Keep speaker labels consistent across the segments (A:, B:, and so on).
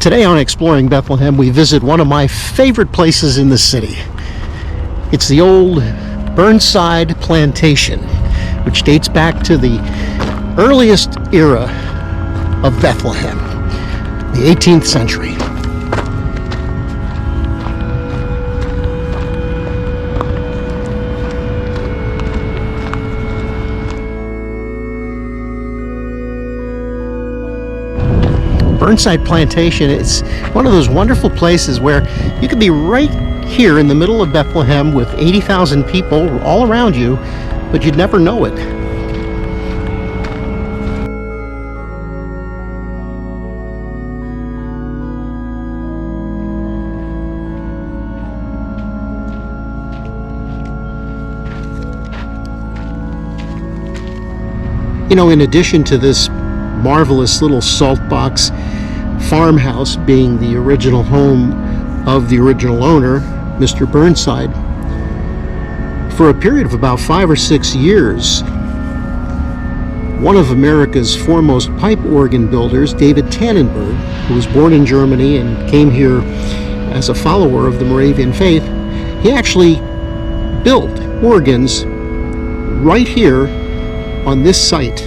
A: Today on Exploring Bethlehem, we visit one of my favorite places in the city. It's the old Burnside Plantation, which dates back to the earliest era of Bethlehem, the 18th century. Burnside Plantation is one of those wonderful places where you could be right here in the middle of Bethlehem with 80,000 people all around you, but you'd never know it. You know, in addition to this marvelous little salt box farmhouse being the original home of the original owner, Mr. Burnside, for a period of about 5 or 6 years, one of America's foremost pipe organ builders, David Tannenberg, who was born in Germany and came here as a follower of the Moravian faith, he actually built organs right here on this site.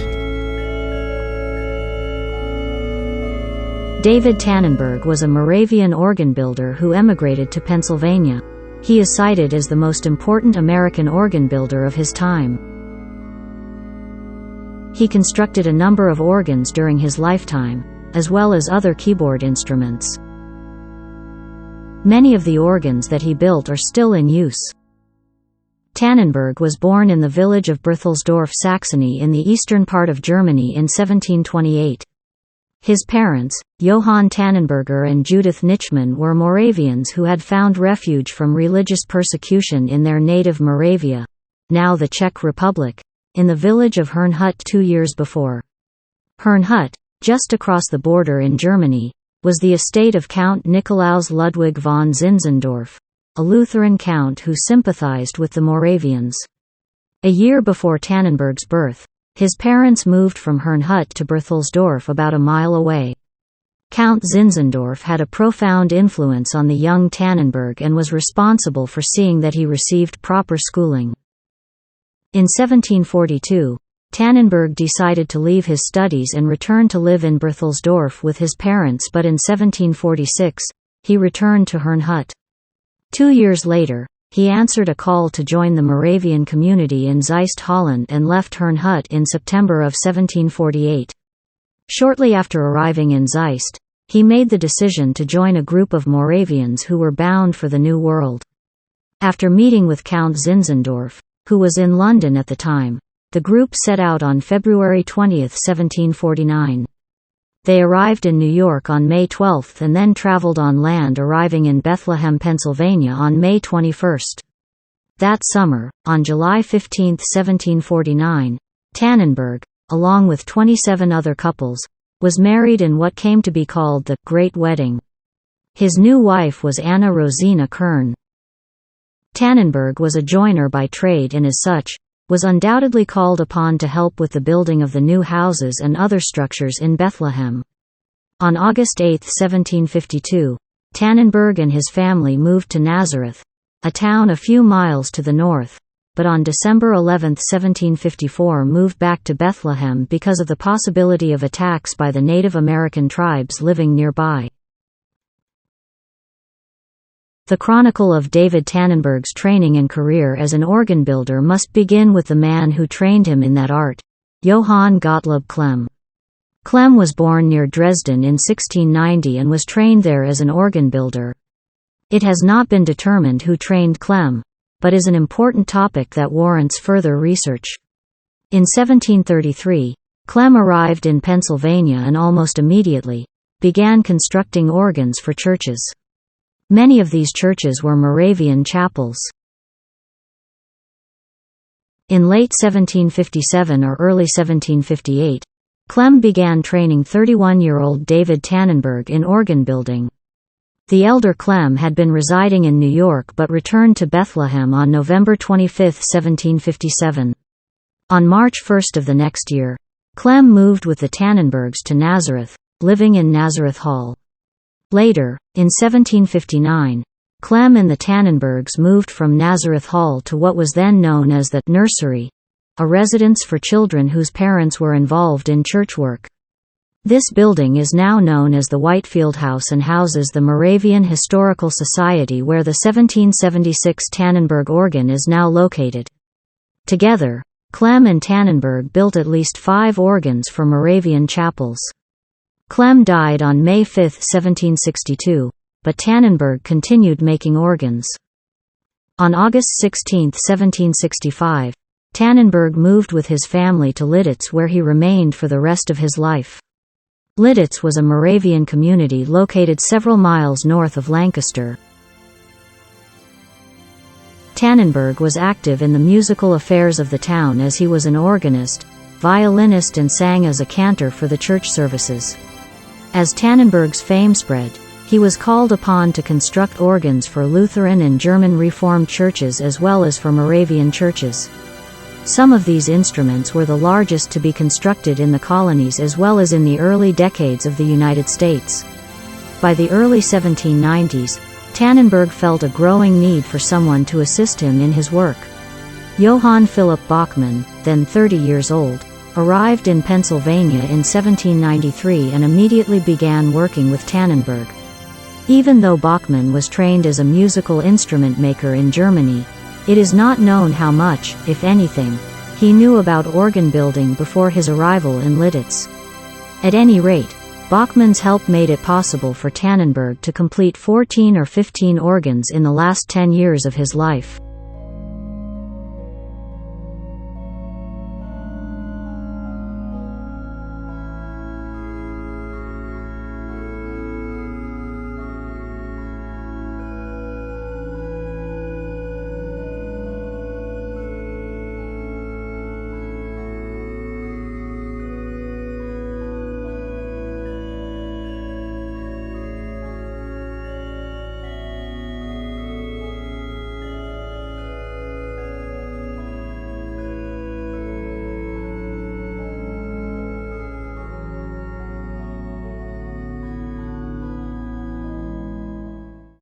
B: David Tannenberg was a Moravian organ builder who emigrated to Pennsylvania. He is cited as the most important American organ builder of his time. He constructed a number of organs during his lifetime, as well as other keyboard instruments. Many of the organs that he built are still in use. Tannenberg was born in the village of Berthelsdorf, Saxony in the eastern part of Germany in 1728. His parents, Johann Tannenberger and Judith Nichmann, were Moravians who had found refuge from religious persecution in their native Moravia, now the Czech Republic, in the village of Herrnhut 2 years before. Herrnhut, just across the border in Germany, was the estate of Count Nikolaus Ludwig von Zinzendorf, a Lutheran count who sympathized with the Moravians. A year before Tannenberg's birth, his parents moved from Herrnhut to Berthelsdorf about a mile away. Count Zinzendorf had a profound influence on the young Tannenberg and was responsible for seeing that he received proper schooling. In 1742, Tannenberg decided to leave his studies and return to live in Berthelsdorf with his parents, but in 1746, he returned to Herrnhut. 2 years later, he answered a call to join the Moravian community in Zeist, Holland, and left Herrnhut in September of 1748. Shortly after arriving in Zeist, he made the decision to join a group of Moravians who were bound for the New World. After meeting with Count Zinzendorf, who was in London at the time, the group set out on February 20, 1749. They arrived in New York on May 12 and then traveled on land, arriving in Bethlehem, Pennsylvania on May 21. That summer, on July 15, 1749, Tannenberg, along with 27 other couples, was married in what came to be called the Great Wedding. His new wife was Anna Rosina Kern. Tannenberg was a joiner by trade and as such, was undoubtedly called upon to help with the building of the new houses and other structures in Bethlehem. On August 8, 1752, Tannenberg and his family moved to Nazareth, a town a few miles to the north, but on December 11, 1754 moved back to Bethlehem because of the possibility of attacks by the Native American tribes living nearby. The chronicle of David Tannenberg's training and career as an organ builder must begin with the man who trained him in that art, Johann Gottlob Klemm. Klemm was born near Dresden in 1690 and was trained there as an organ builder. It has not been determined who trained Klemm, but is an important topic that warrants further research. In 1733, Klemm arrived in Pennsylvania and almost immediately began constructing organs for churches. Many of these churches were Moravian chapels. In late 1757 or early 1758, Klemm began training 31-year-old David Tannenberg in organ building. The elder Klemm had been residing in New York but returned to Bethlehem on November 25, 1757. On March 1 of the next year, Klemm moved with the Tannenbergs to Nazareth, living in Nazareth Hall. Later, in 1759, Clem and the Tannenbergs moved from Nazareth Hall to what was then known as the nursery, a residence for children whose parents were involved in church work. This building is now known as the Whitefield House and houses the Moravian Historical Society, where the 1776 Tannenberg organ is now located. Together, Clem and Tannenberg built at least 5 organs for Moravian chapels. Clem died on May 5, 1762, but Tannenberg continued making organs. On August 16, 1765, Tannenberg moved with his family to Lidditz, where he remained for the rest of his life. Lidditz was a Moravian community located several miles north of Lancaster. Tannenberg was active in the musical affairs of the town as he was an organist, violinist, and sang as a cantor for the church services. As Tannenberg's fame spread, he was called upon to construct organs for Lutheran and German Reformed churches as well as for Moravian churches. Some of these instruments were the largest to be constructed in the colonies as well as in the early decades of the United States. By the early 1790s, Tannenberg felt a growing need for someone to assist him in his work. Johann Philipp Bachmann, then 30 years old, arrived in Pennsylvania in 1793 and immediately began working with Tannenberg. Even though Bachmann was trained as a musical instrument maker in Germany, it is not known how much, if anything, he knew about organ building before his arrival in Lidditz. At any rate, Bachmann's help made it possible for Tannenberg to complete 14 or 15 organs in the last 10 years of his life.